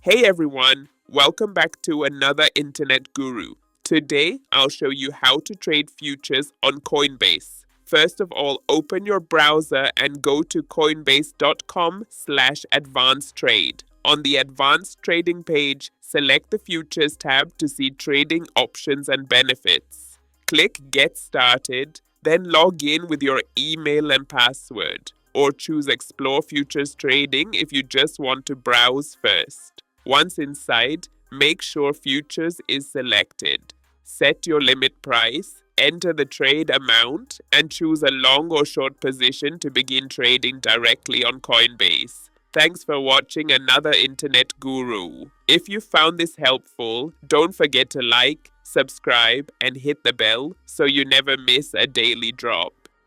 Hey everyone, welcome back to another Internet Guru. Today, I'll show you how to trade futures on Coinbase. First of all, open your browser and go to coinbase.com/advanced trade. On the advanced trading page, select the futures tab to see trading options and benefits. Click Get Started, then log in with your email and password, or choose Explore Futures Trading if you just want to browse first. Once inside, make sure Futures is selected. Set your limit price, enter the trade amount, and choose a long or short position to begin trading directly on Coinbase. Thanks for watching another Internet Guru. If you found this helpful, don't forget to like, subscribe, and hit the bell so you never miss a daily drop.